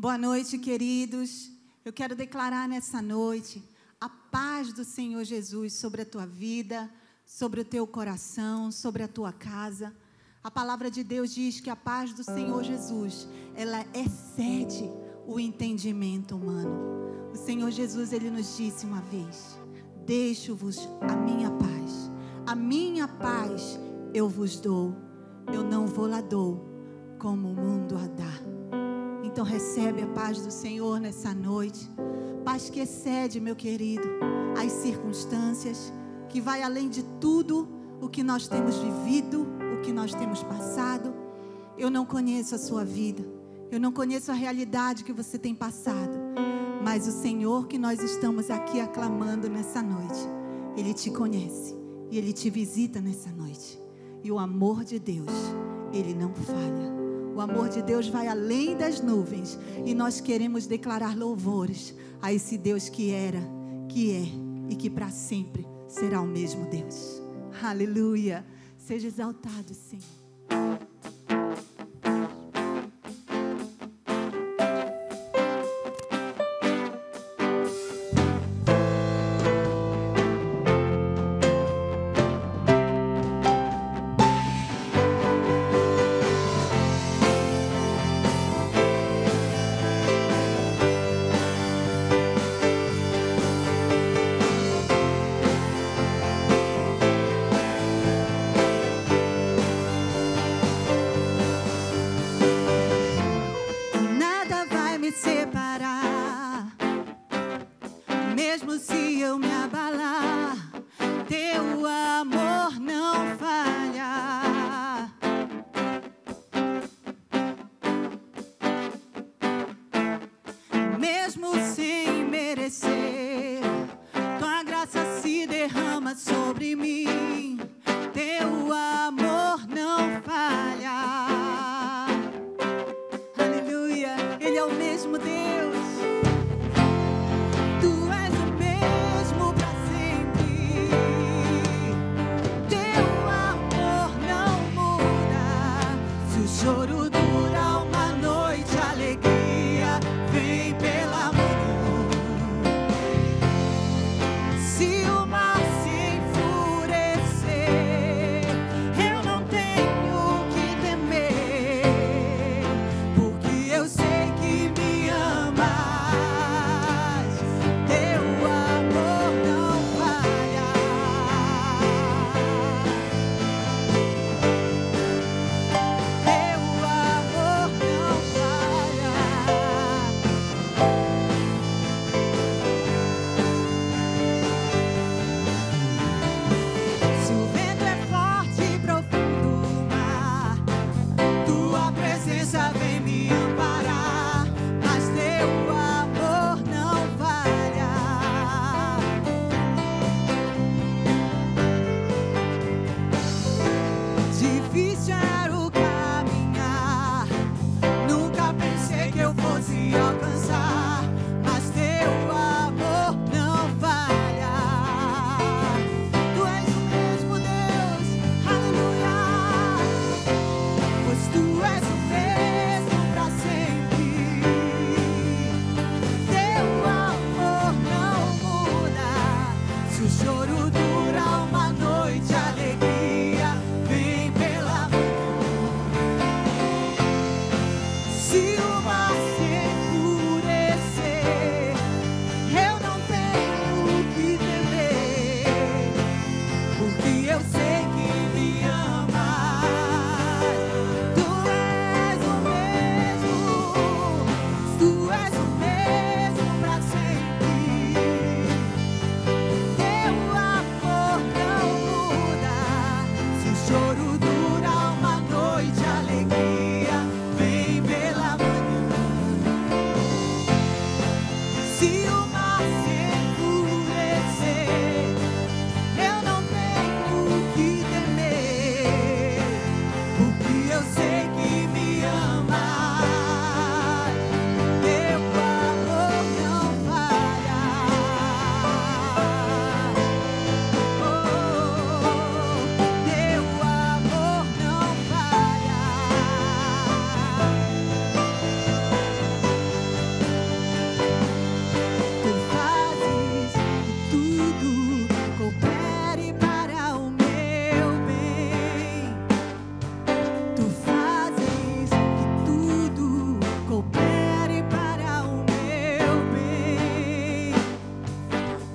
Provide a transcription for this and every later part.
Boa noite, queridos. Eu quero declarar nessa noite a paz do Senhor Jesus sobre a tua vida, sobre o teu coração, sobre a tua casa. A palavra de Deus diz que a paz do Senhor Jesus, ela excede o entendimento humano. O Senhor Jesus, Ele nos disse uma vez: deixo-vos a minha paz eu vos dou, eu não vou lá dou, como o mundo a dá. Então recebe a paz do Senhor nessa noite, paz que excede, meu querido, as circunstâncias, que vai além de tudo o que nós temos vivido, o que nós temos passado. Eu não conheço a sua vida, eu não conheço a realidade que você tem passado, mas o Senhor que nós estamos aqui aclamando nessa noite, Ele te conhece e Ele te visita nessa noite. E o amor de Deus, Ele não falha. O amor de Deus vai além das nuvens. E nós queremos declarar louvores a esse Deus que era, que é e que para sempre será o mesmo Deus. Aleluia. Seja exaltado, Senhor. Mesmo se eu me abalar, teu amor não falha. Mesmo sem merecer, tua graça se derrama sobre mim. Teu amor não falha. Aleluia, Ele é o mesmo Deus. Tu és o mesmo para sempre. Teu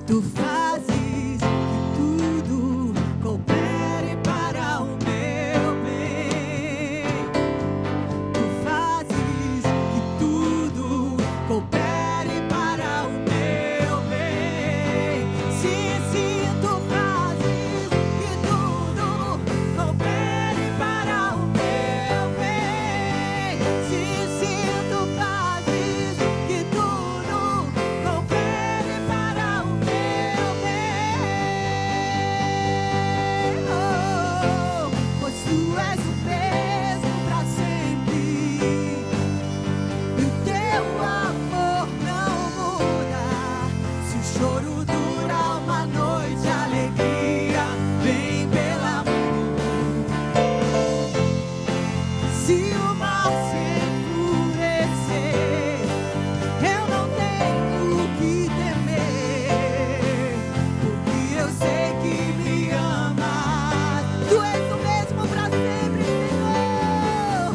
Tu fazes que tudo coopere para o meu bem. Tu fazes que tudo coopere para o meu bem. Sim, sim, tu fazes que tudo coopere para o meu bem. Sim, sim, tu fazes que tudo coopere para o meu bem. Oh, pois tu és o mesmo para sempre. E o teu amor não muda. Se o choro dura uma noite, a alegria vem pela manhã. Se o mar se enfurecer, eu não tenho o que temer, porque eu sei que me amas. Tu és o mesmo para sempre, Senhor,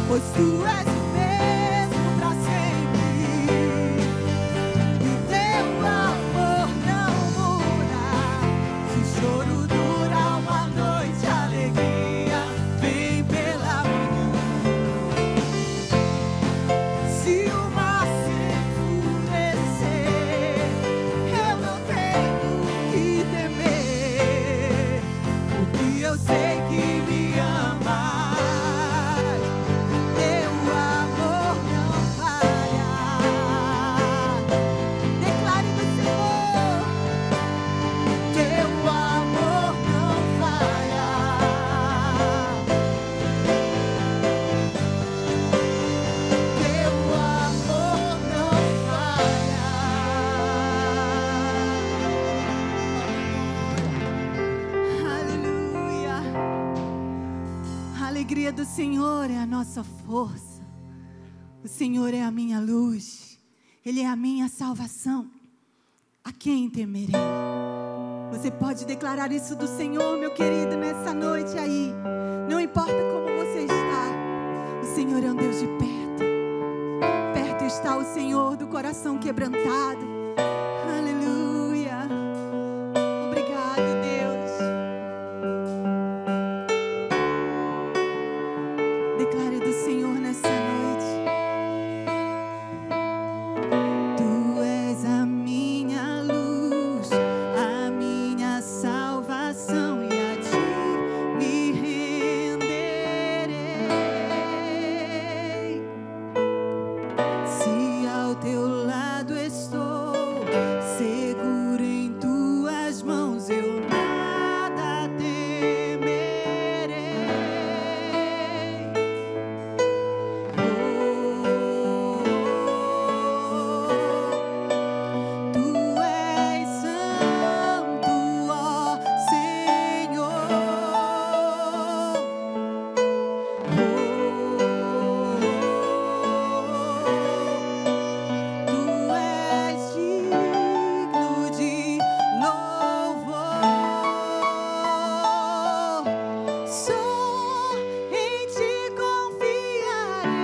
pois tu és o mesmo para sempre. E o teu amor não muda. Se o choro dura uma noite, a alegria vem pela manhã. Se o mar se enfurecer, eu não tenho o que temer, porque eu sei que me amas. Teu amor não falha. Declare do Senhor. Teu amor não falha. Teu amor não falha. Aleluia. A alegria do Senhor é a nossa força. O Senhor é a minha luz. Ele é a minha salvação. A quem temerei? Você pode declarar isso do Senhor, meu querido, nessa noite aí. Não importa como você está. O Senhor é um Deus de perto. Perto está o Senhor do coração quebrantado. Aleluia. Obrigado, Deus. Declare do Senhor nessa noite. Tu és a minha luz, a minha salvação, e a ti me renderei. Se ao teu lado estou, seguro em tuas mãos, eu nada temerei. Tu és santo, ó Senhor. Tu és digno de louvor. Só em ti confiarei,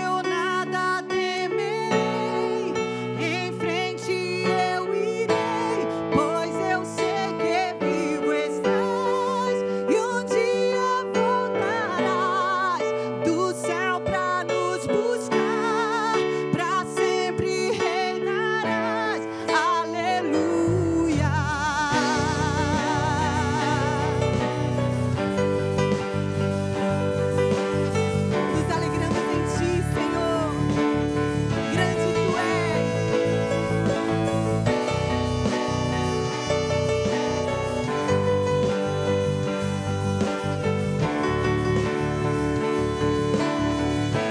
eu nada temerei. Em frente eu irei, pois eu sei que vivo estás, e um dia voltarás do céu pra nos buscar, pra sempre reinarás. Aleluia. Nos alegramos em ti, Senhor. Grande tu és.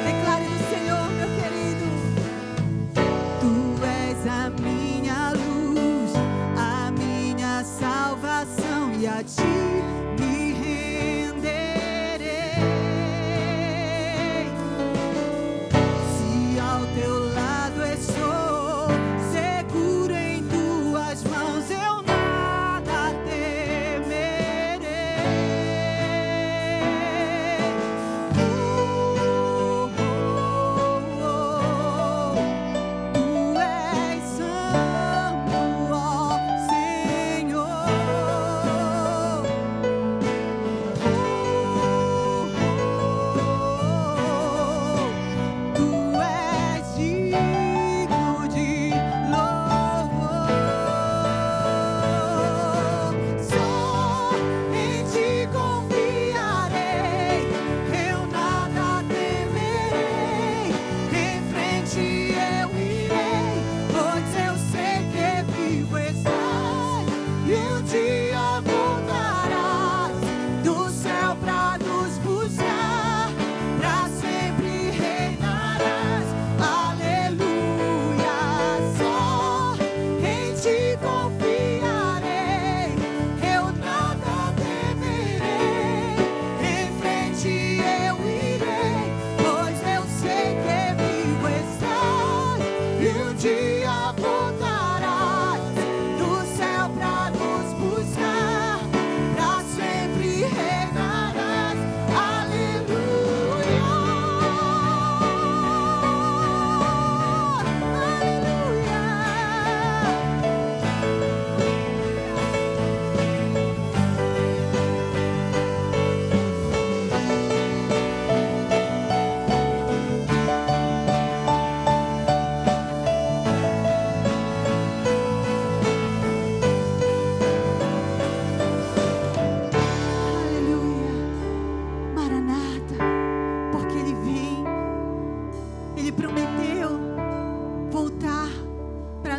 Declare do Senhor, meu querido. Tu és a minha luz, a minha salvação, e a ti me renderei. Se ao teu lado estou, seguro em tuas mãos, eu nada temerei. Tu és santo,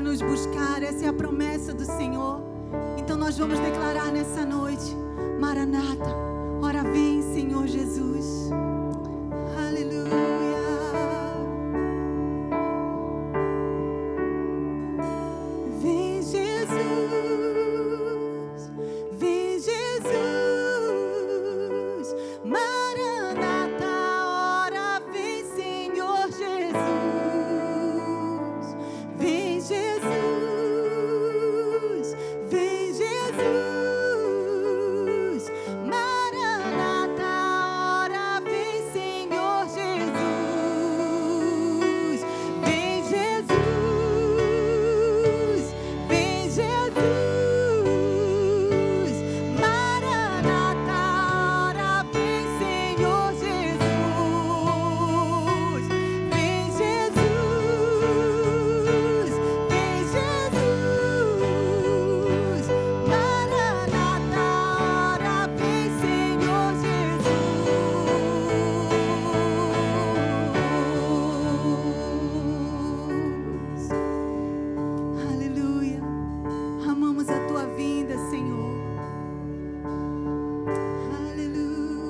para nos buscar. Essa é a promessa do Senhor. Então nós vamos declarar nessa noite: Maranata, ora vem, Senhor Jesus. Aleluia. Vem, Jesus. Vem, Jesus. Maranata, ora vem, Senhor Jesus. Vem, Jesus. Vem, Jesus. Maranata, ora vem, Senhor Jesus. Vem, Jesus. Vem, Jesus. Maranata, ora vem, Senhor Jesus. Vem, Jesus. Vem, Jesus. Maranata, ora vem, Senhor Jesus. Aleluia. Amamos a tua vinda, Senhor. Aleluia.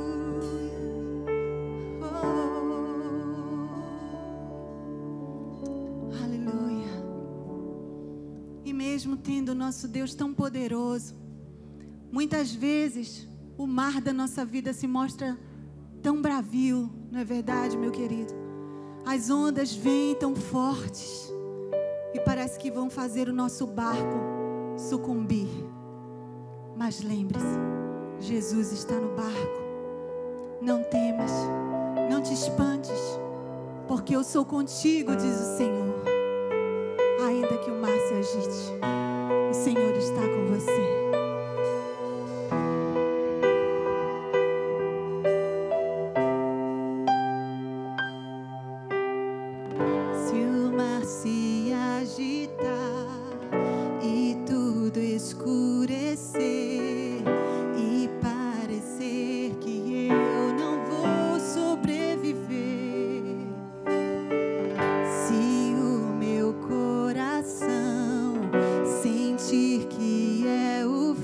Aleluia. E mesmo tendo o nosso Deus tão poderoso, muitas vezes o mar da nossa vida se mostra tão bravio, não é verdade, meu querido? As ondas vêm tão fortes e parece que vão fazer o nosso barco sucumbir. Mas lembre-se, Jesus está no barco. Não temas, não te espantes, porque eu sou contigo, diz o Senhor. Ainda que o mar se agite, o Senhor está com você. Se o mar se agitar e tudo escurecer e parecer que eu não vou sobreviver, se o meu coração sentir que é o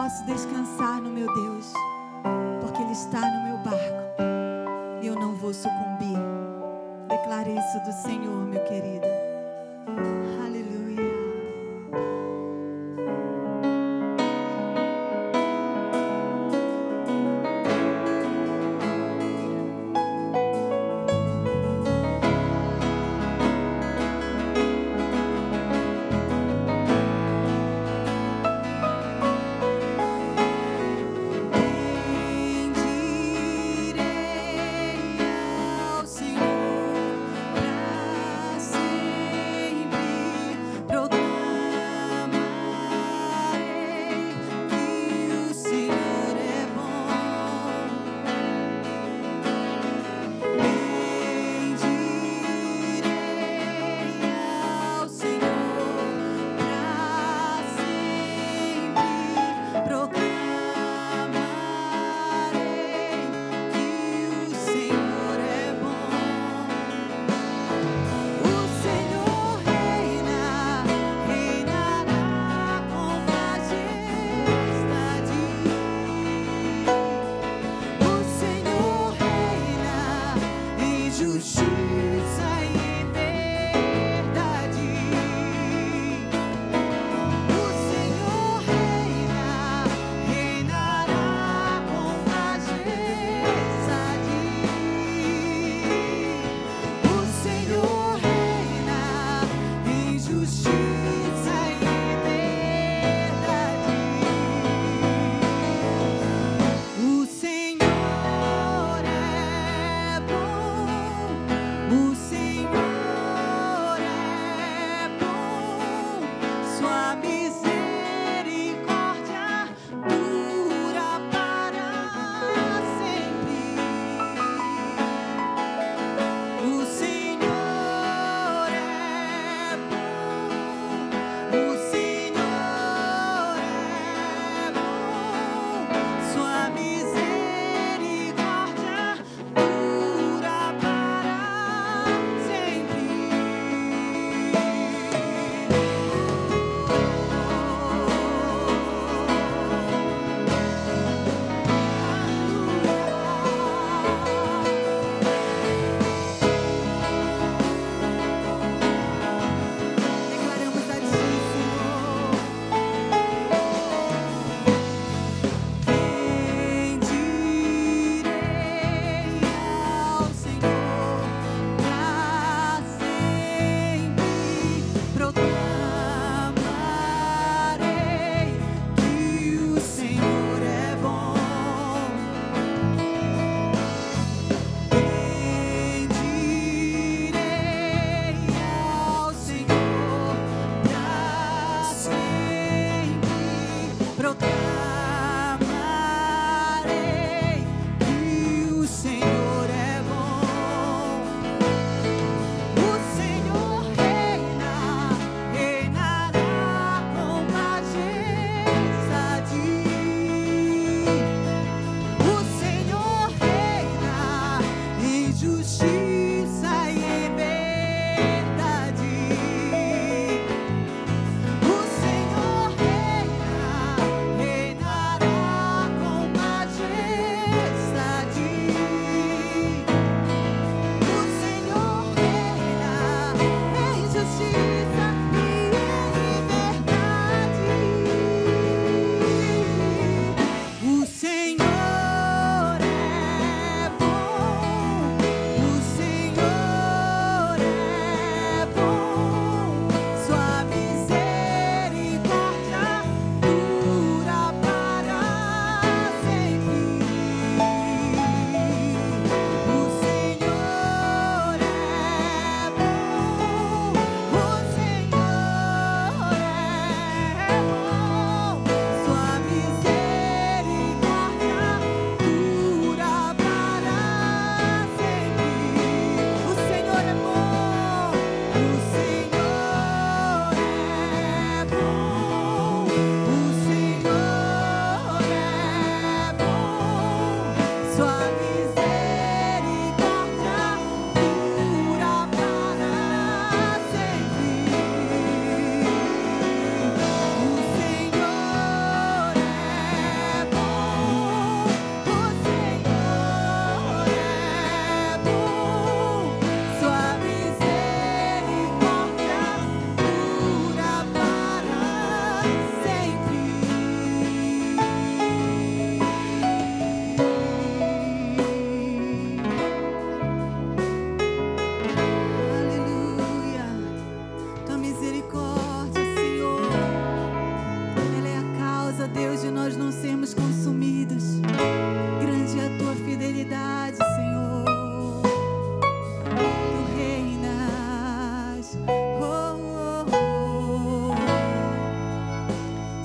posso descansar no meu Deus, porque Ele está no meu barco e eu não vou sucumbir. Declare isso do Senhor, meu querido. Aleluia. Bendirei ao Senhor pra sempre.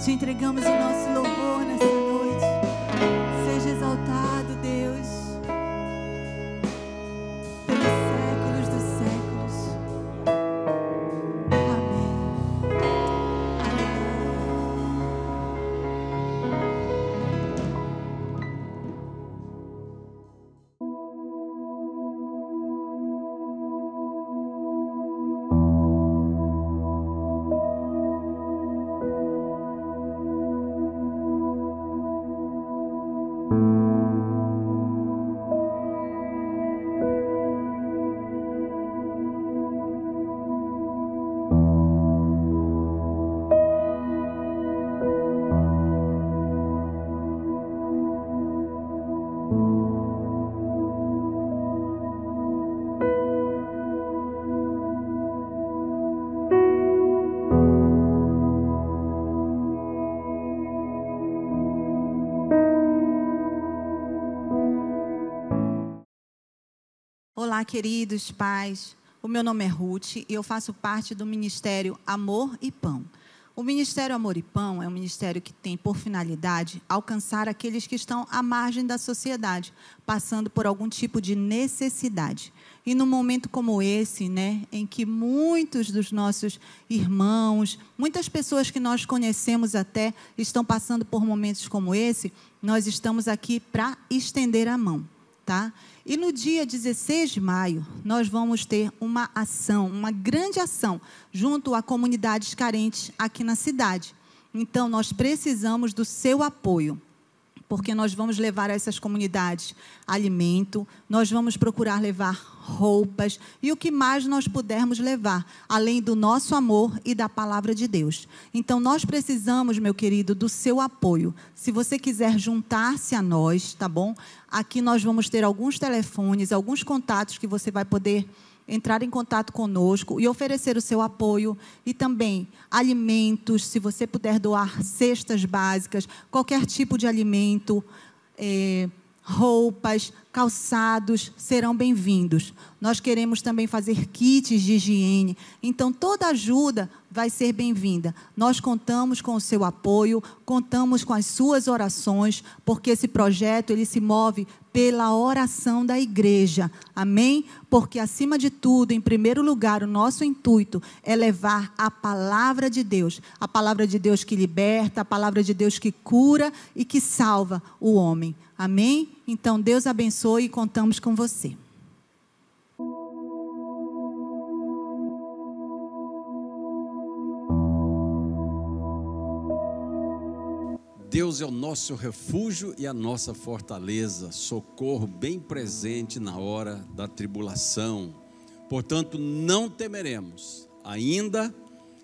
Te entregamos o nosso louvor nessa noite. Seja exaltado, Deus, pelos séculos dos séculos. Amém. Olá, queridos pais. O meu nome é Ruth e eu faço parte do Ministério Amor e Pão. O Ministério Amor e Pão é um ministério que tem por finalidade alcançar aqueles que estão à margem da sociedade, passando por algum tipo de necessidade. E num momento como esse, né, em que muitos dos nossos irmãos, muitas pessoas que nós conhecemos até, estão passando por momentos como esse, nós estamos aqui para estender a mão, tá? E no dia 16 de maio, nós vamos ter uma ação, uma grande ação, junto a comunidades carentes aqui na cidade. Então, nós precisamos do seu apoio, porque nós vamos levar a essas comunidades alimento, nós vamos procurar levar roupas e o que mais nós pudermos levar, além do nosso amor e da palavra de Deus. Então, nós precisamos, meu querido, do seu apoio. Se você quiser juntar-se a nós, tá bom? Aqui nós vamos ter alguns telefones, alguns contatos que você vai poder entrar em contato conosco e oferecer o seu apoio e também alimentos, se você puder doar cestas básicas, qualquer tipo de alimento, roupas, calçados serão bem-vindos. Nós queremos também fazer kits de higiene, então toda ajuda vai ser bem-vinda. Nós contamos com o seu apoio, contamos com as suas orações, porque esse projeto ele se move pela oração da igreja, amém? Porque acima de tudo, em primeiro lugar, o nosso intuito é levar a palavra de Deus que liberta, a palavra de Deus que cura e que salva o homem, amém? Então Deus abençoe e contamos com você. Deus é o nosso refúgio e a nossa fortaleza, socorro bem presente na hora da tribulação. Portanto, não temeremos, ainda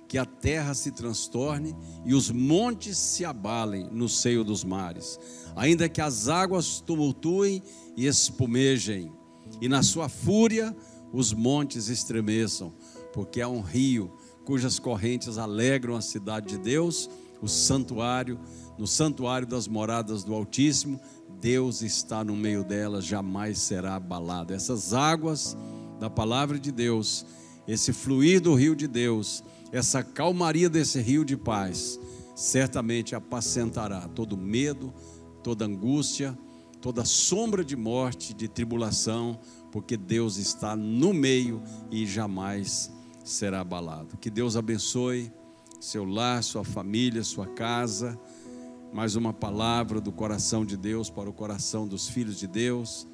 que a terra se transtorne e os montes se abalem no seio dos mares, ainda que as águas tumultuem e espumejem, e na sua fúria os montes estremeçam, porque há um rio cujas correntes alegram a cidade de Deus, o santuário. No santuário das moradas do Altíssimo, Deus está no meio delas, jamais será abalado. Essas águas da palavra de Deus, esse fluir do rio de Deus, essa calmaria desse rio de paz, certamente apacentará todo medo, toda angústia, toda sombra de morte, de tribulação, porque Deus está no meio e jamais será abalado. Que Deus abençoe seu lar, sua família, sua casa. Mais uma palavra do coração de Deus para o coração dos filhos de Deus.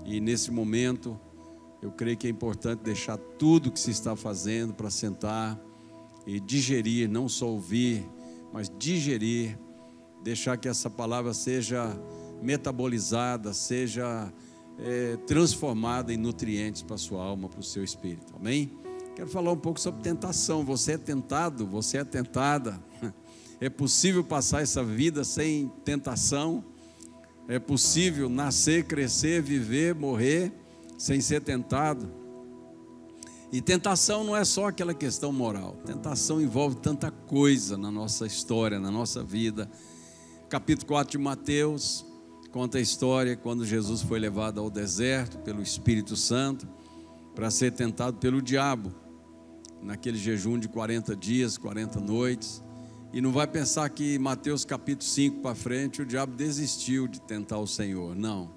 E nesse momento, eu creio que é importante deixar tudo que se está fazendo para sentar e digerir, não só ouvir, mas digerir, deixar que essa palavra seja metabolizada, seja transformada em nutrientes para a sua alma, para o seu espírito, amém? Quero falar um pouco sobre tentação. Você é tentado, você é tentada. É possível passar essa vida sem tentação? É possível nascer, crescer, viver, morrer sem ser tentado? E tentação não é só aquela questão moral. Tentação envolve tanta coisa na nossa história, na nossa vida. Capítulo 4 de Mateus conta a história quando Jesus foi levado ao deserto pelo Espírito Santo para ser tentado pelo diabo, naquele jejum de 40 dias, 40 noites. E não vai pensar que Mateus capítulo 5 para frente o diabo desistiu de tentar o Senhor. Não.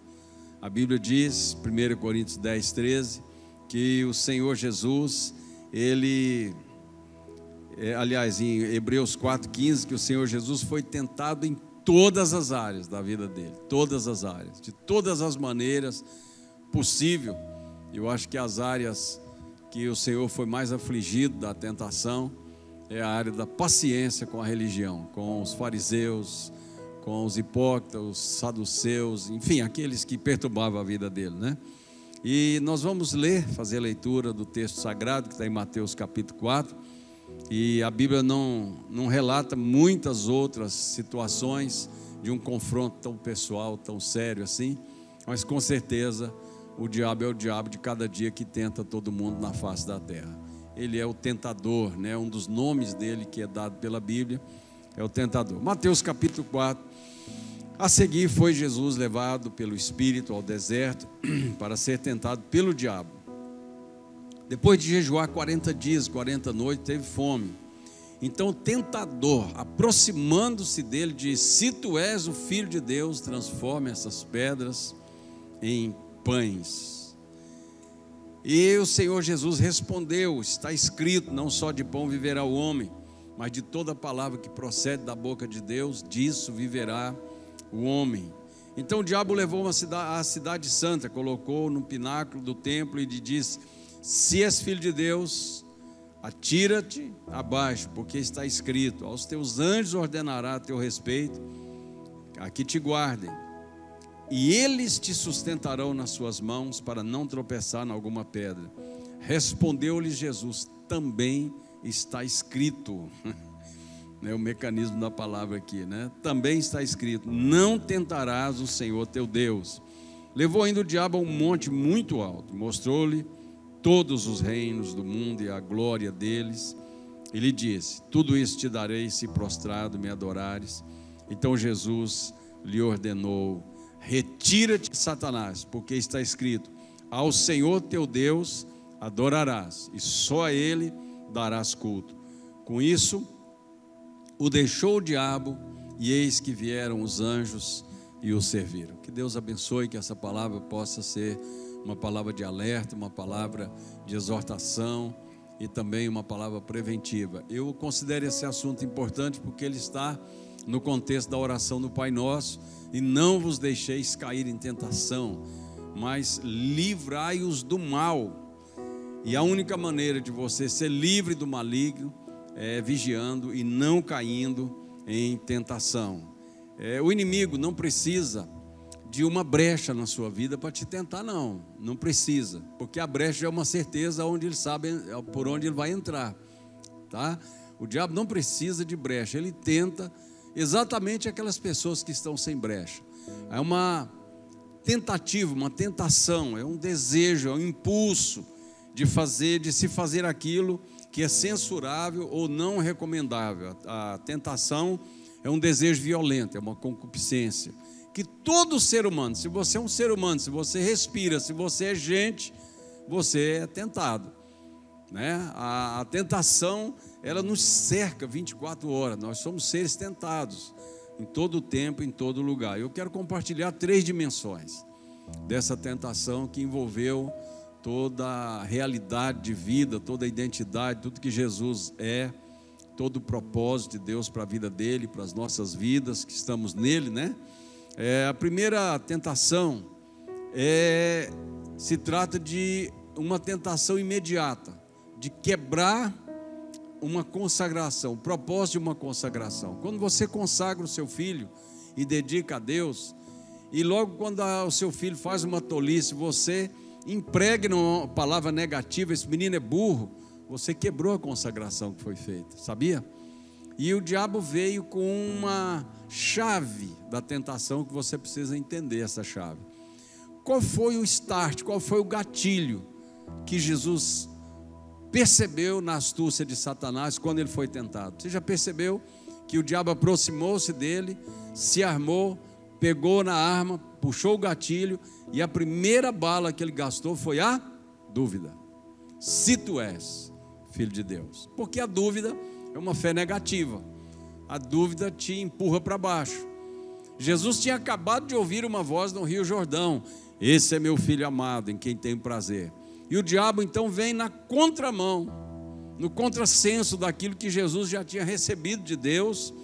A Bíblia diz, 1 Coríntios 10, 13, que o Senhor Jesus, aliás, em Hebreus 4, 15, que o Senhor Jesus foi tentado em todas as áreas da vida dele. Todas as áreas, de todas as maneiras possível. Eu acho que as áreas que o Senhor foi mais afligido da tentação é a área da paciência com a religião, com os fariseus, com os hipócritas, os saduceus, enfim, aqueles que perturbavam a vida dele, né? E nós vamos fazer a leitura do texto sagrado que está em Mateus capítulo 4, e a Bíblia não relata muitas outras situações de um confronto tão pessoal, tão sério assim, mas com certeza o diabo é o diabo de cada dia que tenta todo mundo na face da terra. Ele é o tentador, né? Um dos nomes dele que é dado pela Bíblia é o tentador. Mateus capítulo 4. A seguir foi Jesus levado pelo Espírito ao deserto para ser tentado pelo diabo. Depois de jejuar 40 dias, 40 noites, teve fome. Então o tentador, aproximando-se dele, disse: se tu és o Filho de Deus, transforma essas pedras em pães. E o Senhor Jesus respondeu: está escrito, não só de pão viverá o homem, mas de toda palavra que procede da boca de Deus, disso viverá o homem. Então o diabo levou à cidade santa, colocou no pináculo do templo e lhe disse: se és filho de Deus, atira-te abaixo, porque está escrito: aos teus anjos ordenará a teu respeito, a que te guardem, e eles te sustentarão nas suas mãos, para não tropeçar em alguma pedra. Respondeu-lhe Jesus: também está escrito. É o mecanismo da palavra aqui, né? Também está escrito: não tentarás o Senhor teu Deus. Levou ainda o diabo a um monte muito alto, mostrou-lhe todos os reinos do mundo e a glória deles, e lhe disse: tudo isso te darei se prostrado me adorares. Então Jesus lhe ordenou: retira-te, Satanás, porque está escrito: ao Senhor teu Deus adorarás, e só a Ele darás culto. Com isso, o deixou o diabo, e eis que vieram os anjos e o serviram. Que Deus abençoe, que essa palavra possa ser uma palavra de alerta, uma palavra de exortação e também uma palavra preventiva. Eu considero esse assunto importante porque ele está no contexto da oração do Pai Nosso: e não vos deixeis cair em tentação, mas livrai-os do mal. E a única maneira de você ser livre do maligno é vigiando e não caindo em tentação. O inimigo não precisa de uma brecha na sua vida para te tentar, não precisa, porque a brecha é uma certeza onde ele sabe por onde ele vai entrar, tá? O diabo não precisa de brecha, ele tenta exatamente aquelas pessoas que estão sem brecha. É uma tentativa, uma tentação, é um desejo, é um impulso de se fazer aquilo que é censurável ou não recomendável. A tentação é um desejo violento, é uma concupiscência que todo ser humano, se você é um ser humano, se você respira, se você é gente, você é tentado, né? A tentação, ela nos cerca 24 horas, nós somos seres tentados em todo o tempo, em todo lugar. Eu quero compartilhar 3 dimensões dessa tentação que envolveu toda a realidade de vida, toda a identidade, tudo que Jesus é, todo o propósito de Deus para a vida dele, para as nossas vidas que estamos nele, né? A primeira tentação se trata de uma tentação imediata, de quebrar uma consagração, o propósito de uma consagração. Quando você consagra o seu filho e dedica a Deus, e logo quando o seu filho faz uma tolice, você impregna uma palavra negativa: esse menino é burro, você quebrou a consagração que foi feita, sabia? E o diabo veio com uma chave da tentação que você precisa entender essa chave. Qual foi o start, qual foi o gatilho que Jesus percebeu na astúcia de Satanás quando ele foi tentado? Você já percebeu que o diabo aproximou-se dele, se armou, pegou na arma, puxou o gatilho, e a primeira bala que ele gastou foi a dúvida: se tu és filho de Deus. Porque a dúvida é uma fé negativa. a dúvida te empurra para baixo. Jesus tinha acabado de ouvir uma voz no Rio Jordão: esse é meu filho amado, em quem tenho prazer. E o diabo então vem na contramão, no contrassenso daquilo que Jesus já tinha recebido de Deus,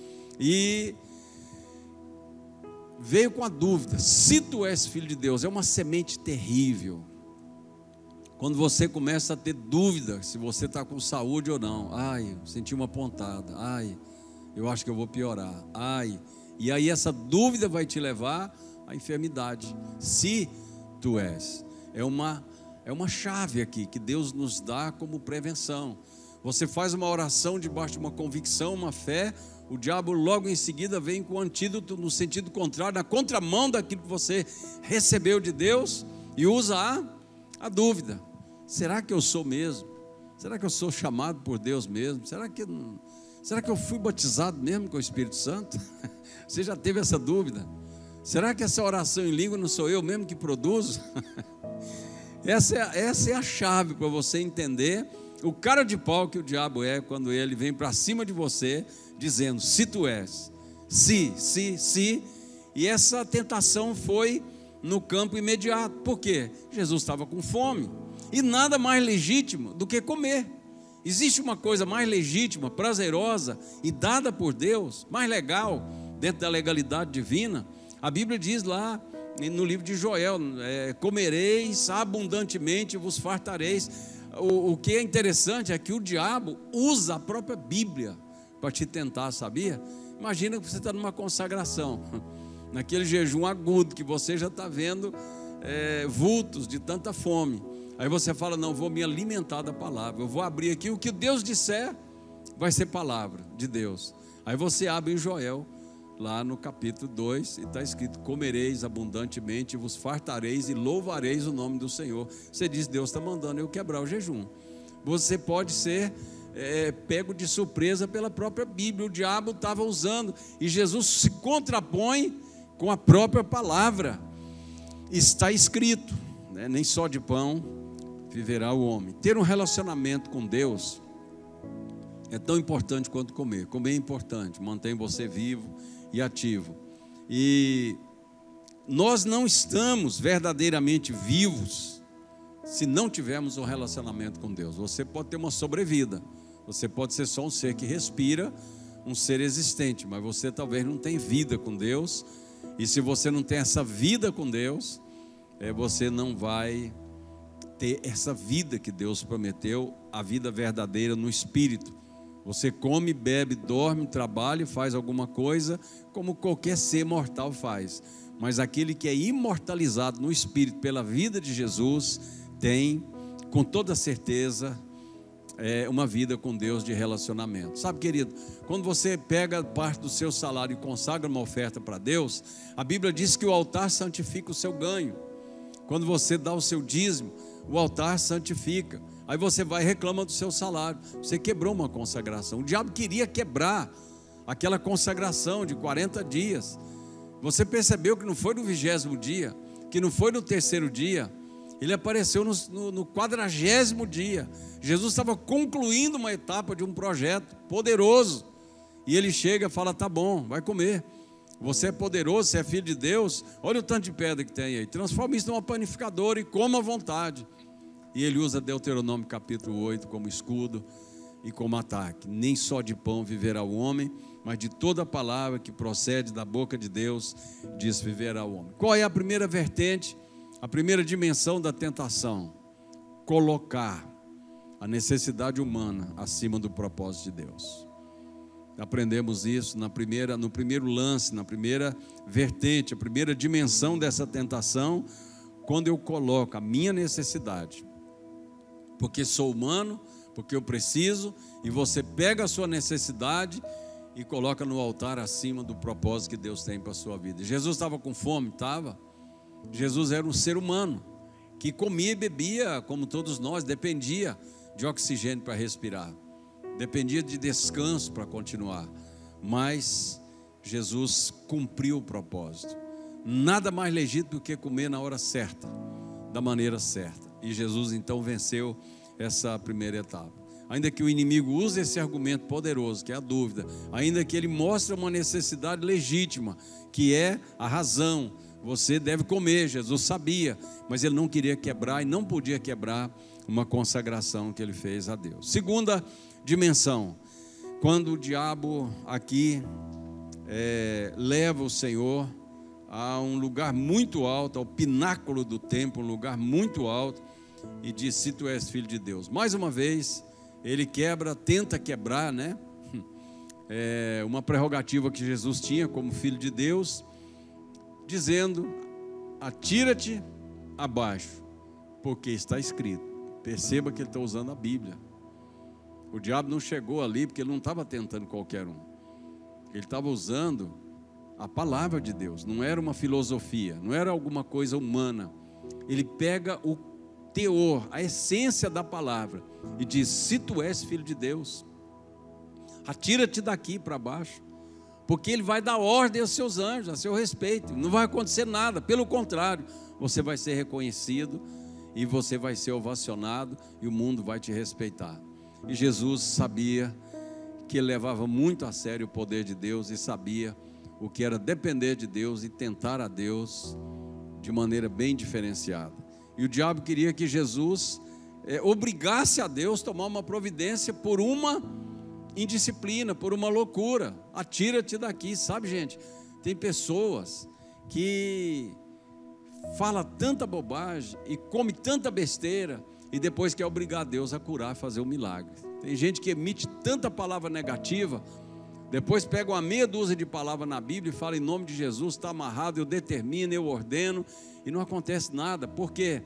e veio com a dúvida: se tu és filho de Deus. É uma semente terrível. Quando você começa a ter dúvida se você está com saúde ou não. Ai, senti uma pontada. Ai, eu acho que eu vou piorar. Ai, e aí essa dúvida vai te levar à enfermidade. Se tu és. É uma chave aqui que Deus nos dá como prevenção. Você faz uma oração debaixo de uma convicção, uma fé, o diabo logo em seguida vem com o antídoto no sentido contrário, na contramão daquilo que você recebeu de Deus, e usa a dúvida. Será que eu sou mesmo? Será que eu sou chamado por Deus mesmo? Será que eu fui batizado mesmo com o Espírito Santo? Você já teve essa dúvida? Será que essa oração em língua não sou eu mesmo que produzo? Essa é a chave para você entender o cara de pau que o diabo é quando ele vem para cima de você dizendo: se tu és, se. E essa tentação foi no campo imediato. Por quê? Jesus estava com fome, e nada mais legítimo do que comer. Existe uma coisa mais legítima, prazerosa e dada por Deus, mais legal, dentro da legalidade divina? A Bíblia diz lá no livro de Joel: comereis abundantemente e vos fartareis. O que é interessante é que o diabo usa a própria Bíblia para te tentar, sabia? Imagina que você está numa consagração, naquele jejum agudo que você já está vendo vultos de tanta fome. Aí você fala: não, vou me alimentar da palavra, eu vou abrir aqui, o que Deus disser vai ser palavra de Deus. Aí você abre em Joel, lá no capítulo 2, e está escrito: comereis abundantemente, vos fartareis e louvareis o nome do Senhor. Você diz: Deus está mandando eu quebrar o jejum. Você pode ser pego de surpresa pela própria Bíblia. O diabo estava usando, e Jesus se contrapõe com a própria palavra. Está escrito, né? Nem só de pão viverá o homem. Ter um relacionamento com Deus é tão importante quanto comer. Comer é importante, mantém você vivo e ativo. E nós não estamos verdadeiramente vivos se não tivermos um relacionamento com Deus. Você pode ter uma sobrevida, você pode ser só um ser que respira, um ser existente, mas você talvez não tenha vida com Deus. E se você não tem essa vida com Deus, você não vai ter essa vida que Deus prometeu, a vida verdadeira no Espírito. Você come, bebe, dorme, trabalha, faz alguma coisa, como qualquer ser mortal faz. Mas aquele que é imortalizado no Espírito pela vida de Jesus, tem, com toda certeza, uma vida com Deus de relacionamento. Sabe, querido, quando você pega parte do seu salário e consagra uma oferta para Deus, a Bíblia diz que o altar santifica o seu ganho. Quando você dá o seu dízimo, o altar santifica. Aí você vai e reclama do seu salário. Você quebrou uma consagração. O diabo queria quebrar aquela consagração de 40 dias. Você percebeu que não foi no 20º dia, que não foi no 3º dia. Ele apareceu no 40º dia. Jesus estava concluindo uma etapa de um projeto poderoso. E ele chega e fala: tá bom, vai comer. Você é poderoso, você é filho de Deus. Olha o tanto de pedra que tem aí. Transforma isso numa panificadora e coma à vontade. E ele usa Deuteronômio capítulo 8 como escudo e como ataque. Nem só de pão viverá o homem, mas de toda a palavra que procede da boca de Deus, diz viverá o homem. Qual é a primeira vertente, a primeira dimensão da tentação? Colocar a necessidade humana acima do propósito de Deus. Aprendemos isso no primeiro lance, na primeira vertente, a primeira dimensão dessa tentação, quando eu coloco a minha necessidade, porque sou humano, porque eu preciso, e você pega a sua necessidade e coloca no altar acima do propósito que Deus tem para a sua vida. Jesus estava com fome? Estava. Jesus era um ser humano, que comia e bebia, como todos nós, dependia de oxigênio para respirar, dependia de descanso para continuar, mas Jesus cumpriu o propósito. Nada mais legítimo do que comer na hora certa, da maneira certa. E Jesus então venceu essa primeira etapa. ainda que o inimigo use esse argumento poderoso, que é a dúvida, ainda que ele mostre uma necessidade legítima, que é a razão, você deve comer, Jesus sabia, mas ele não queria quebrar e não podia quebrar uma consagração que ele fez a Deus. Segunda dimensão, quando o diabo aqui leva o Senhor a um lugar muito alto, ao pináculo do templo, um lugar muito alto, e diz: se tu és filho de Deus. Mais uma vez, ele tenta quebrar, né? Uma prerrogativa que Jesus tinha como filho de Deus, dizendo: atira-te abaixo, porque está escrito. Perceba que ele está usando a Bíblia. O diabo não chegou ali porque ele não estava tentando qualquer um. Ele estava usando a palavra de Deus, não era uma filosofia, não era alguma coisa humana. Ele pega o teor, a essência da palavra e diz: se tu és filho de Deus, atira-te daqui para baixo, porque ele vai dar ordem aos seus anjos a seu respeito. Não vai acontecer nada, pelo contrário, você vai ser reconhecido e você vai ser ovacionado e o mundo vai te respeitar. E Jesus sabia que ele levava muito a sério o poder de Deus e sabia o que era depender de Deus e tentar a Deus de maneira bem diferenciada. E o diabo queria que Jesus obrigasse a Deus a tomar uma providência por uma indisciplina, por uma loucura. Atira-te daqui. Sabe, gente, tem pessoas que falam tanta bobagem e come tanta besteira e depois quer obrigar Deus a curar, fazer um milagre. Tem gente que emite tanta palavra negativa, depois pega uma meia dúzia de palavras na Bíblia e fala: em nome de Jesus, está amarrado, eu determino, eu ordeno, e não acontece nada. Por quê?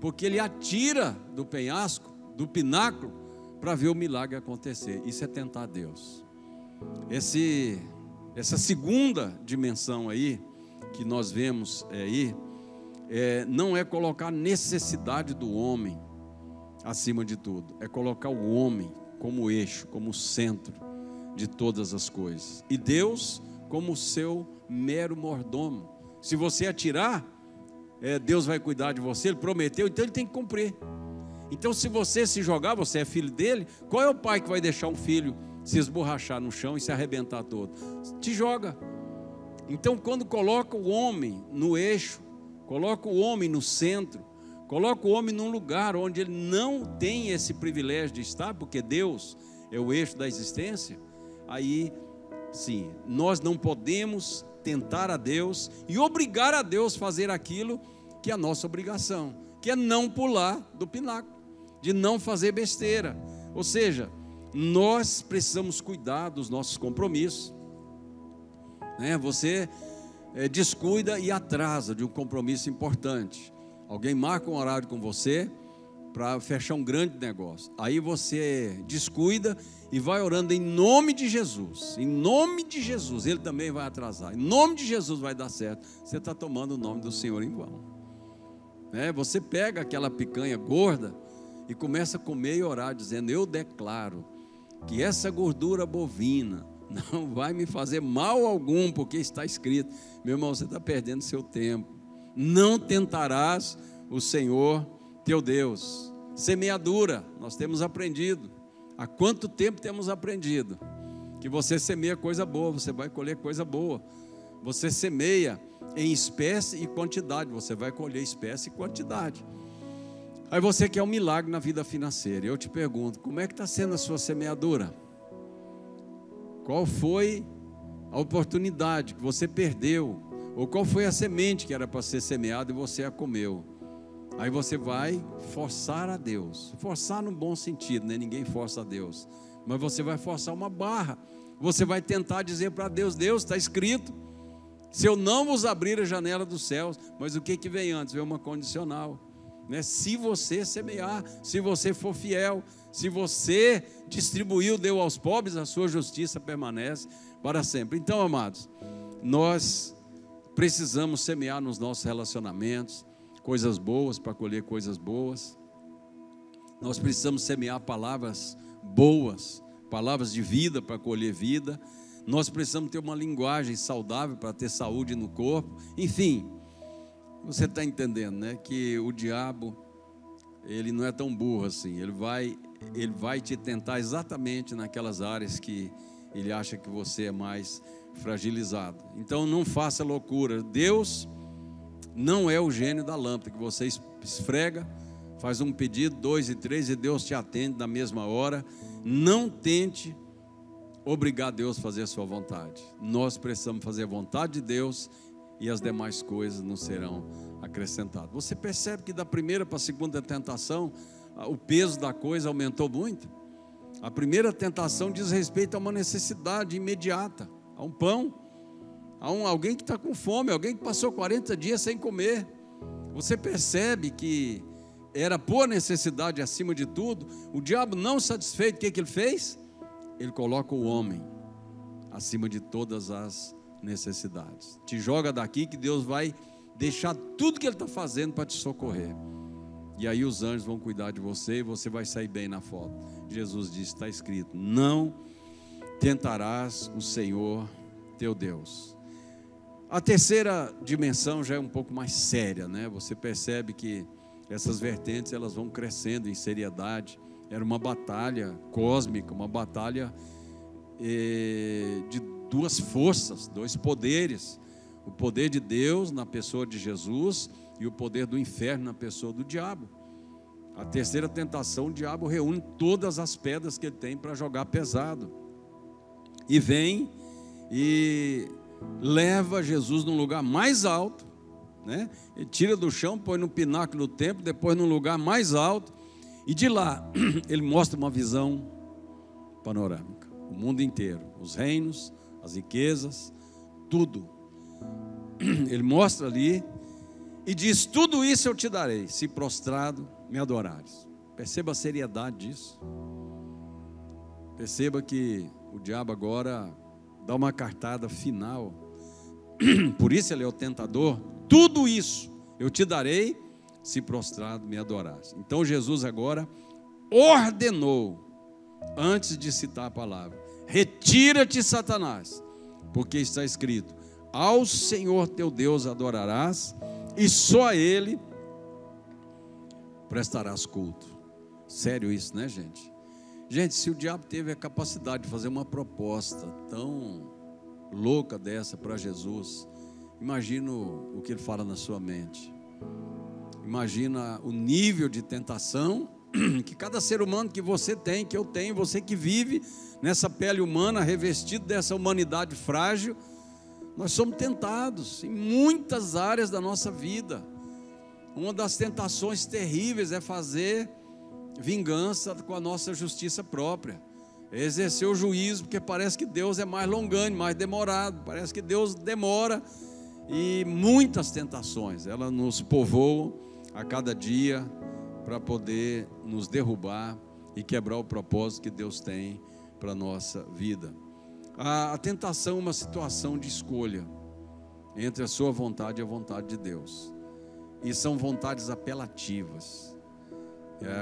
Porque ele atira do penhasco, do pináculo, para ver o milagre acontecer. Isso é tentar Deus. Essa segunda dimensão aí, que nós vemos aí, não é colocar a necessidade do homem acima de tudo, é colocar o homem como eixo, como centro de todas as coisas, e Deus como seu mero mordomo. Se você atirar, Deus vai cuidar de você, ele prometeu, então ele tem que cumprir. Então, se você se jogar, você é filho dele. Qual é o pai que vai deixar um filho se esborrachar no chão e se arrebentar todo? Te joga. Então, quando coloca o homem no eixo, coloca o homem no centro, coloca o homem num lugar onde ele não tem esse privilégio de estar, porque Deus é o eixo da existência, aí sim, nós não podemos tentar a Deus e obrigar a Deus a fazer aquilo que é a nossa obrigação, que é não pular do pináculo, de não fazer besteira. Ou seja, nós precisamos cuidar dos nossos compromissos, né? Você descuida e atrasa de um compromisso importante. Alguém marca um horário com você para fechar um grande negócio. Aí você descuida e vai orando em nome de Jesus. Em nome de Jesus, ele também vai atrasar. Em nome de Jesus vai dar certo. Você está tomando o nome do Senhor em vão. Você pega aquela picanha gorda e começa a comer e orar, dizendo: eu declaro que essa gordura bovina não vai me fazer mal algum, porque está escrito. Meu irmão, você está perdendo seu tempo. Não tentarás o Senhor teu Deus. Semeadura, nós temos aprendido. Há quanto tempo temos aprendido? Que você semeia coisa boa, você vai colher coisa boa. Você semeia em espécie e quantidade, você vai colher espécie e quantidade. Aí você quer um milagre na vida financeira. Eu te pergunto, como é que está sendo a sua semeadura? Qual foi a oportunidade que você perdeu? Ou qual foi a semente que era para ser semeada e você a comeu? Aí você vai forçar a Deus. Forçar no bom sentido, né? Ninguém força a Deus. Mas você vai forçar uma barra. Você vai tentar dizer para Deus: Deus, está escrito, se eu não vos abrir a janela dos céus. Mas o que vem antes? Vem uma condicional, né? Se você semear, se você for fiel, se você distribuiu, deu aos pobres, a sua justiça permanece para sempre. Então, amados, nós precisamos semear nos nossos relacionamentos coisas boas para colher coisas boas. Nós precisamos semear palavras boas, palavras de vida para colher vida. Nós precisamos ter uma linguagem saudável para ter saúde no corpo. Enfim, você está entendendo, né? Que o diabo, ele não é tão burro assim. Ele vai ele vai te tentar exatamente naquelas áreas que ele acha que você é mais fragilizado. Então não faça loucura. Deus não é o gênio da lâmpada que você esfrega, faz um pedido, 2 e 3 e Deus te atende na mesma hora. Não tente obrigar Deus a fazer a sua vontade. Nós precisamos fazer a vontade de Deus e as demais coisas nos serão acrescentadas. Você percebe que da primeira para a segunda tentação, o peso da coisa aumentou muito? A primeira tentação diz respeito a uma necessidade imediata, a um pão, a alguém que está com fome, alguém que passou 40 dias sem comer. Você percebe que era por necessidade acima de tudo. O diabo, não satisfeito, o que ele fez? Ele coloca o homem acima de todas as necessidades. Te joga daqui que Deus vai deixar tudo que ele está fazendo para te socorrer. E aí os anjos vão cuidar de você e você vai sair bem na foto. Jesus disse, está escrito, não tentarás o Senhor teu Deus. A terceira dimensão já é um pouco mais séria, né? Você percebe que essas vertentes elas vão crescendo em seriedade. Era uma batalha cósmica, uma batalha de duas forças, dois poderes. O poder de Deus na pessoa de Jesus e o poder do inferno na pessoa do diabo. A terceira tentação, o diabo reúne todas as pedras que ele tem para jogar pesado. E vem e leva Jesus num lugar mais alto, né? Ele tira do chão, põe no pináculo do templo, depois num lugar mais alto. E de lá, ele mostra uma visão panorâmica. O mundo inteiro, os reinos, as riquezas, tudo. Ele mostra ali e diz, tudo isso eu te darei, se prostrado me adorares. Perceba a seriedade disso. Perceba que o diabo agora dá uma cartada final. Por isso ele é o tentador. Tudo isso eu te darei, se prostrado me adorares. Então Jesus agora ordenou, antes de citar a palavra, retira-te, Satanás, porque está escrito, ao Senhor teu Deus adorarás, e só a Ele prestarás culto. Sério isso, né, gente? Gente, se o diabo teve a capacidade de fazer uma proposta tão louca dessa para Jesus, imagina o que ele fala na sua mente. Imagina o nível de tentação que cada ser humano que você tem, que eu tenho, você que vive nessa pele humana, revestido dessa humanidade frágil, nós somos tentados em muitas áreas da nossa vida. Uma das tentações terríveis é fazer vingança com a nossa justiça própria, é exercer o juízo, porque parece que Deus é mais longânimo, mais demorado, parece que Deus demora. E muitas tentações, elas nos povoam a cada dia para poder nos derrubar e quebrar o propósito que Deus tem para a nossa vida. A tentação é uma situação de escolha entre a sua vontade e a vontade de Deus. E são vontades apelativas.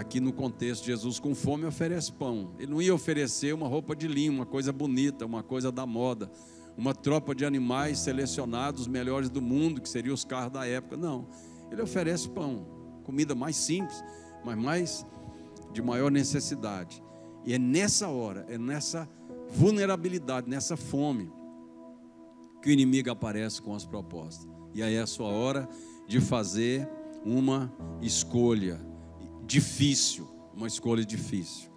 Aqui no contexto, Jesus com fome oferece pão. Ele não ia oferecer uma roupa de linho, uma coisa bonita, uma coisa da moda, uma tropa de animais selecionados, os melhores do mundo, que seriam os carros da época. Não, ele oferece pão, comida mais simples, mas de maior necessidade. E é nessa hora, é nessa vulnerabilidade, nessa fome, que o inimigo aparece com as propostas. E aí é a sua hora de fazer uma escolha difícil, uma escolha difícil.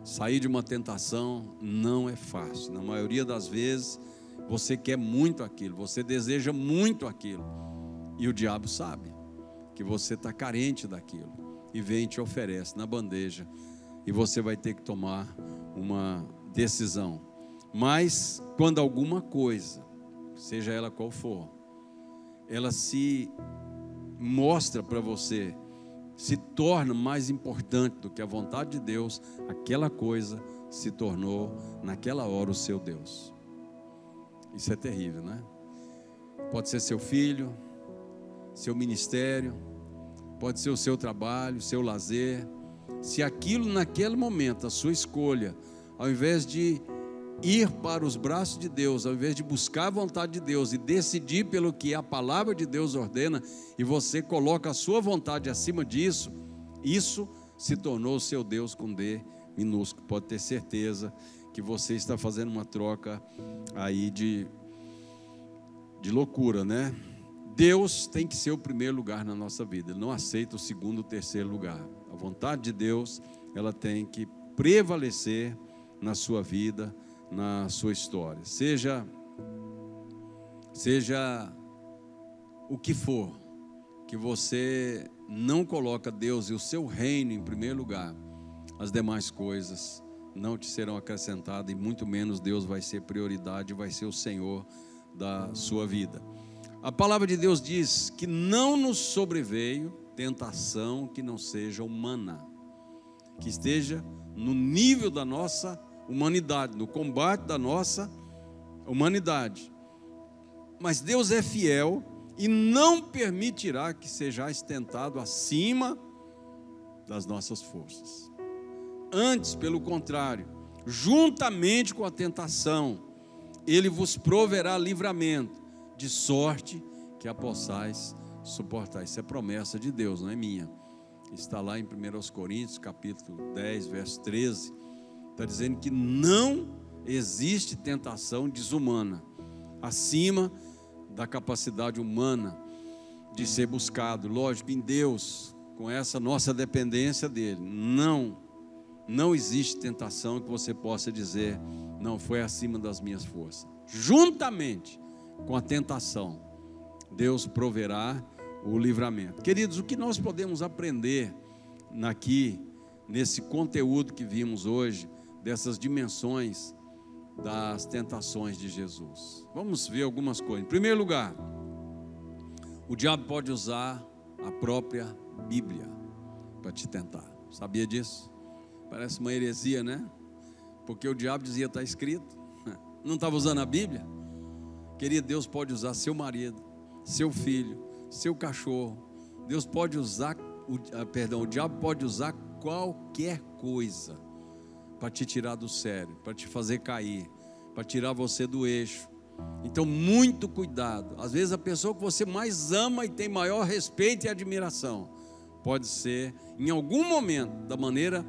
Sair de uma tentação não é fácil. Na maioria das vezes, você quer muito aquilo, você deseja muito aquilo, e o diabo sabe que você está carente daquilo, e vem e te oferece na bandeja, e você vai ter que tomar uma decisão. Mas quando alguma coisa, seja ela qual for, ela se mostra para você, se torna mais importante do que a vontade de Deus, aquela coisa se tornou naquela hora o seu Deus. Isso é terrível, né? Pode ser seu filho, seu ministério, pode ser o seu trabalho, seu lazer. Se aquilo naquele momento, a sua escolha, ao invés de ir para os braços de Deus, ao invés de buscar a vontade de Deus e decidir pelo que a palavra de Deus ordena, e você coloca a sua vontade acima disso, isso se tornou o seu Deus com D minúsculo. Pode ter certeza que você está fazendo uma troca aí de loucura, né? Deus tem que ser o primeiro lugar na nossa vida. Ele não aceita o segundo, o terceiro lugar. A vontade de Deus, ela tem que prevalecer na sua vida, na sua história. Seja o que for, que você não coloca Deus e o seu reino em primeiro lugar, as demais coisas não te serão acrescentadas, e muito menos Deus vai ser prioridade, vai ser o Senhor da sua vida. A palavra de Deus diz que não nos sobreveio tentação que não seja humana, que esteja no nível da nossa humanidade, no combate da nossa humanidade. Mas Deus é fiel e não permitirá que sejais tentado acima das nossas forças. Antes, pelo contrário, juntamente com a tentação, Ele vos proverá livramento, de sorte que a possais suportar. Isso é promessa de Deus, não é minha. Está lá em 1 Coríntios, capítulo 10, verso 13. Está dizendo que não existe tentação desumana, acima da capacidade humana de ser buscado. Lógico, em Deus, com essa nossa dependência dEle, não existe tentação que você possa dizer, não, foi acima das minhas forças. Juntamente com a tentação, Deus proverá o livramento. Queridos, o que nós podemos aprender nesse conteúdo que vimos hoje, dessas dimensões das tentações de Jesus? Vamos ver algumas coisas. Em primeiro lugar, o diabo pode usar a própria Bíblia para te tentar. Sabia disso? Parece uma heresia, né? Porque o diabo dizia, está escrito. Não estava usando a Bíblia? Querido, Deus pode usar seu marido, seu filho, seu cachorro. Deus pode usar, o diabo pode usar qualquer coisa para te tirar do sério, para te fazer cair, para tirar você do eixo. Então, muito cuidado. Às vezes a pessoa que você mais ama e tem maior respeito e admiração, pode ser, em algum momento, da maneira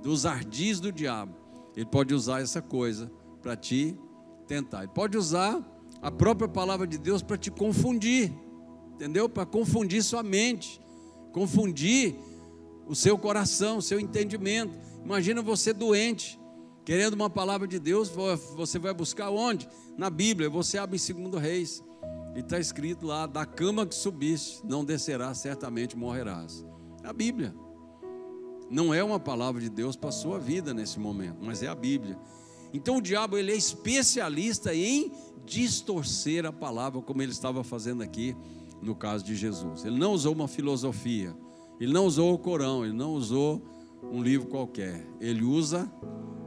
dos ardis do diabo, ele pode usar essa coisa para te tentar. Ele pode usar a própria palavra de Deus para te confundir, entendeu? Para confundir sua mente, confundir o seu coração, o seu entendimento. Imagina você doente, querendo uma palavra de Deus, você vai buscar onde? Na Bíblia. Você abre em 2 Reis, e está escrito lá, da cama que subiste, não descerás, certamente morrerás. É a Bíblia. Não é uma palavra de Deus para a sua vida nesse momento, mas é a Bíblia. Então o diabo, ele é especialista em distorcer a palavra, como ele estava fazendo aqui no caso de Jesus. Ele não usou uma filosofia, ele não usou o Corão, ele não usou um livro qualquer. Ele usa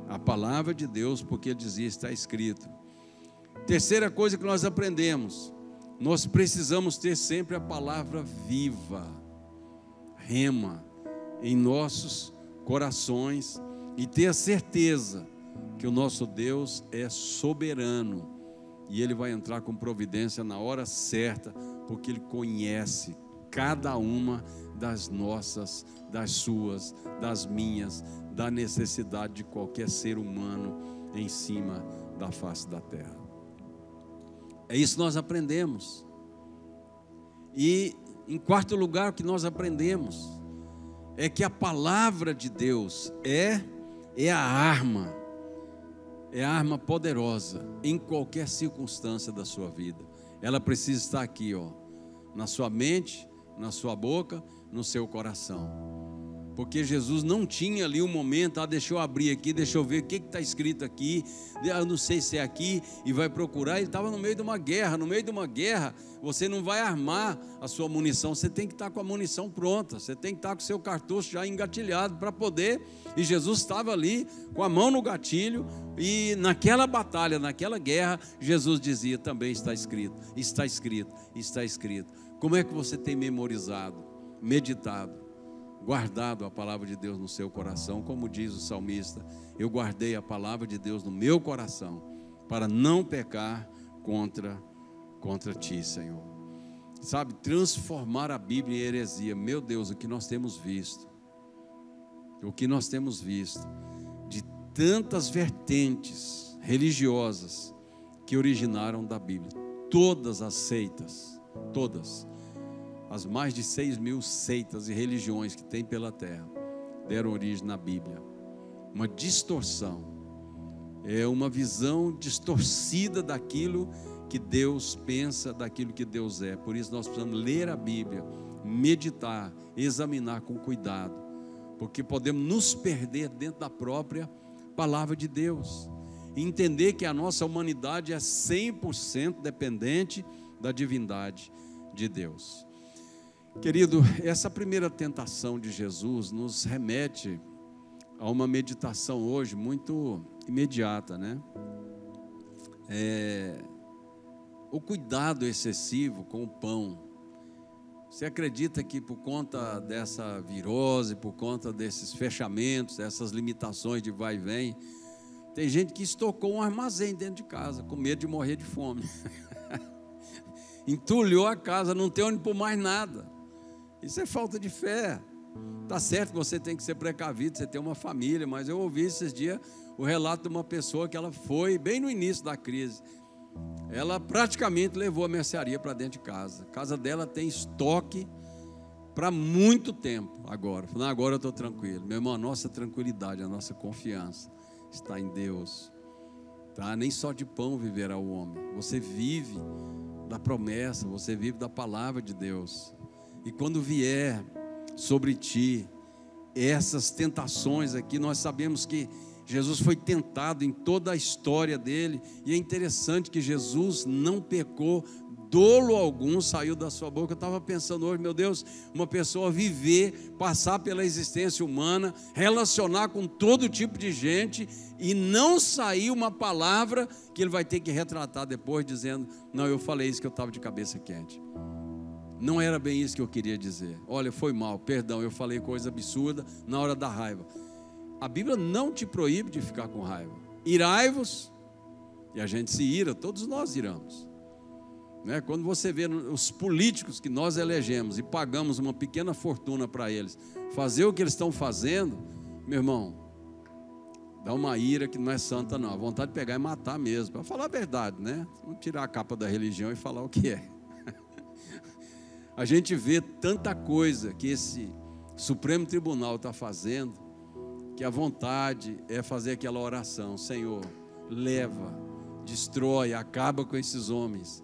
a palavra de Deus, porque ele dizia, está escrito. Terceira coisa que nós aprendemos, nós precisamos ter sempre a palavra viva, rema, em nossos corações, e ter a certeza que o nosso Deus é soberano, e Ele vai entrar com providência na hora certa, porque Ele conhece cada uma das nossas, das suas, das minhas, da necessidade de qualquer ser humano em cima da face da terra. É isso que nós aprendemos. E em quarto lugar, o que nós aprendemos é que a palavra de Deus é a arma poderosa em qualquer circunstância da sua vida. Ela precisa estar aqui, na sua mente, na sua boca, no seu coração. Porque Jesus não tinha ali um momento, deixa eu abrir aqui, deixa eu ver o que está escrito aqui, eu não sei se é aqui, e vai procurar. Ele estava no meio de uma guerra. No meio de uma guerra, você não vai armar a sua munição, você tem que estar com a munição pronta, você tem que estar com o seu cartucho já engatilhado para poder. E Jesus estava ali com a mão no gatilho, e naquela batalha, naquela guerra, Jesus dizia, também está escrito, está escrito, está escrito. Como é que você tem memorizado, meditado, guardado a palavra de Deus no seu coração? Como diz o salmista, eu guardei a palavra de Deus no meu coração, para não pecar contra ti, Senhor. Sabe, transformar a Bíblia em heresia. Meu Deus, o que nós temos visto o que nós temos visto de tantas vertentes religiosas que originaram da Bíblia. Todas as seitas, todas, as mais de 6.000 seitas e religiões que tem pela terra, deram origem na Bíblia. Uma distorção, é uma visão distorcida daquilo que Deus pensa, daquilo que Deus é. Por isso nós precisamos ler a Bíblia, meditar, examinar com cuidado, porque podemos nos perder dentro da própria palavra de Deus, e entender que a nossa humanidade é 100% dependente da divindade de Deus. Querido, essa primeira tentação de Jesus nos remete a uma meditação hoje muito imediata, né? O cuidado excessivo com o pão. Você acredita que por conta dessa virose, por conta desses fechamentos, dessas limitações de vai e vem, tem gente que estocou um armazém dentro de casa, com medo de morrer de fome. Entulhou a casa, não tem onde pôr mais nada. Isso é falta de fé. Está certo que você tem que ser precavido, você tem uma família, mas eu ouvi esses dias o relato de uma pessoa que ela foi, bem no início da crise, ela praticamente levou a mercearia para dentro de casa. A casa dela tem estoque para muito tempo agora. Não, agora eu estou tranquilo. Meu irmão, a nossa tranquilidade, a nossa confiança está em Deus. Tá? Nem só de pão viverá o homem. Você vive da promessa, você vive da palavra de Deus. E quando vier sobre ti essas tentações aqui, nós sabemos que Jesus foi tentado em toda a história dele, e é interessante que Jesus não pecou, dolo algum saiu da sua boca. Eu estava pensando hoje, meu Deus, uma pessoa viver, passar pela existência humana, relacionar com todo tipo de gente, e não sair uma palavra que ele vai ter que retratar depois, dizendo, não, eu falei isso que eu estava de cabeça quente. Não era bem isso que eu queria dizer. Olha, foi mal, perdão, eu falei coisa absurda na hora da raiva. A Bíblia não te proíbe de ficar com raiva. Irai-vos, e a gente se ira, todos nós iramos. Né? Quando você vê os políticos que nós elegemos e pagamos uma pequena fortuna para eles, fazer o que eles estão fazendo, meu irmão, dá uma ira que não é santa não, a vontade de pegar e matar mesmo, para falar a verdade, né? Não tirar a capa da religião e falar o que é. A gente vê tanta coisa que esse Supremo Tribunal está fazendo, que a vontade é fazer aquela oração, Senhor, leva, destrói, acaba com esses homens.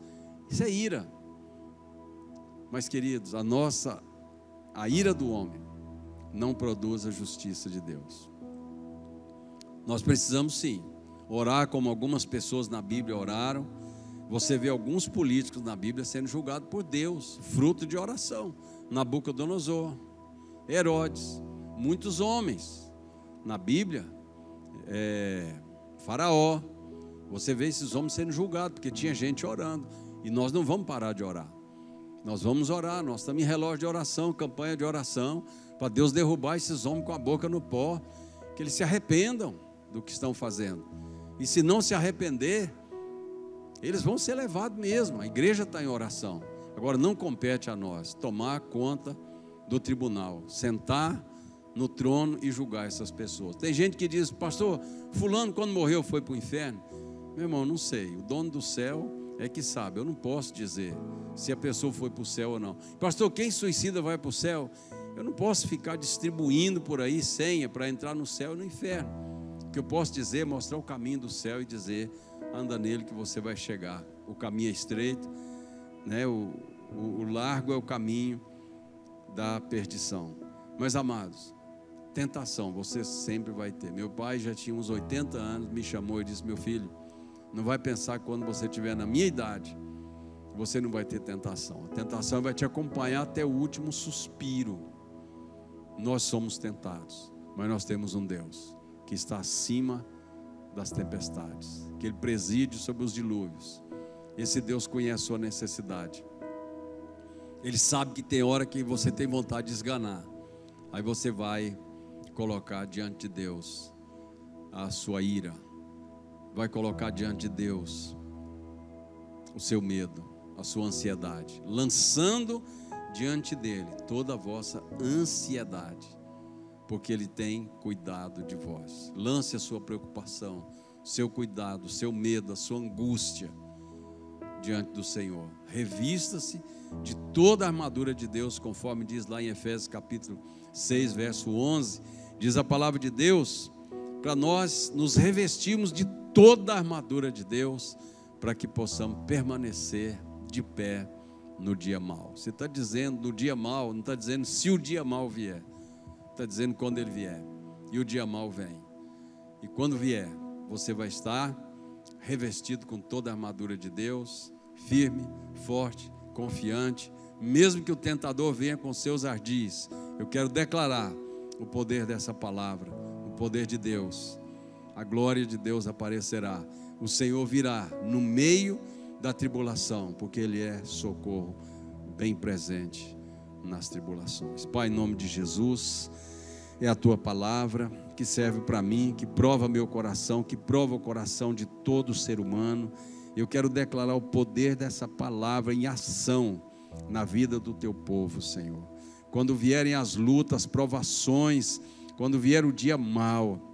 Isso é ira. Mas, queridos, a ira do homem não produz a justiça de Deus. Nós precisamos sim orar como algumas pessoas na Bíblia oraram. Você vê alguns políticos na Bíblia sendo julgados por Deus, fruto de oração. Nabucodonosor, Herodes, muitos homens na Bíblia, Faraó. Você vê esses homens sendo julgados, porque tinha gente orando. E nós não vamos parar de orar. Nós vamos orar, nós estamos em relógio de oração, campanha de oração, para Deus derrubar esses homens com a boca no pó, que eles se arrependam do que estão fazendo. E se não se arrepender, eles vão ser levados mesmo. A igreja está em oração. Agora não compete a nós tomar conta do tribunal, sentar no trono e julgar essas pessoas. Tem gente que diz, pastor, fulano quando morreu foi para o inferno. Meu irmão, não sei, o dono do céu é que sabe, eu não posso dizer se a pessoa foi para o céu ou não. Pastor, quem suicida vai para o céu? Eu não posso ficar distribuindo por aí senha para entrar no céu e no inferno. O que eu posso dizer é mostrar o caminho do céu e dizer, anda nele que você vai chegar. O caminho é estreito, né? O largo é o caminho da perdição. Mas, amados, tentação você sempre vai ter. Meu pai já tinha uns 80 anos, me chamou e disse, meu filho, não vai pensar que quando você estiver na minha idade, você não vai ter tentação. A tentação vai te acompanhar até o último suspiro. Nós somos tentados, mas nós temos um Deus que está acima das tempestades, que Ele preside sobre os dilúvios. Esse Deus conhece a sua necessidade. Ele sabe que tem hora que você tem vontade de esganar. Aí você vai colocar diante de Deus a sua ira, vai colocar diante de Deus o seu medo, a sua ansiedade, lançando diante dele toda a vossa ansiedade, porque Ele tem cuidado de vós. Lance a sua preocupação, seu cuidado, seu medo, a sua angústia diante do Senhor. Revista-se de toda a armadura de Deus, conforme diz lá em Efésios capítulo 6, verso 11. Diz a palavra de Deus para nós nos revestirmos de toda a armadura de Deus, para que possamos permanecer de pé no dia mau. Você está dizendo no dia mau, não está dizendo se o dia mau vier, está dizendo quando ele vier. E o dia mau vem. E quando vier, você vai estar revestido com toda a armadura de Deus, firme, forte, confiante, mesmo que o tentador venha com seus ardis. Eu quero declarar o poder dessa palavra, o poder de Deus. A glória de Deus aparecerá. O Senhor virá no meio da tribulação, porque Ele é socorro bem presente nas tribulações. Pai, em nome de Jesus, é a Tua palavra que serve para mim, que prova meu coração, que prova o coração de todo ser humano. Eu quero declarar o poder dessa palavra em ação na vida do Teu povo, Senhor. Quando vierem as lutas, as provações, quando vier o dia mau,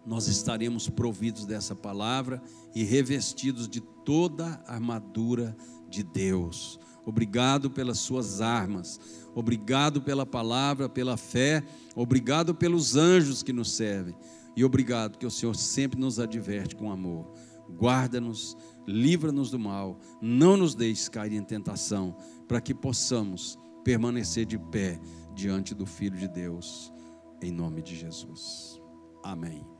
nós estaremos providos dessa palavra e revestidos de toda a armadura de Deus. Obrigado pelas suas armas, obrigado pela palavra, pela fé, obrigado pelos anjos que nos servem, e obrigado que o Senhor sempre nos adverte com amor. Guarda-nos, livra-nos do mal, não nos deixes cair em tentação, para que possamos permanecer de pé diante do Filho de Deus, em nome de Jesus. Amém.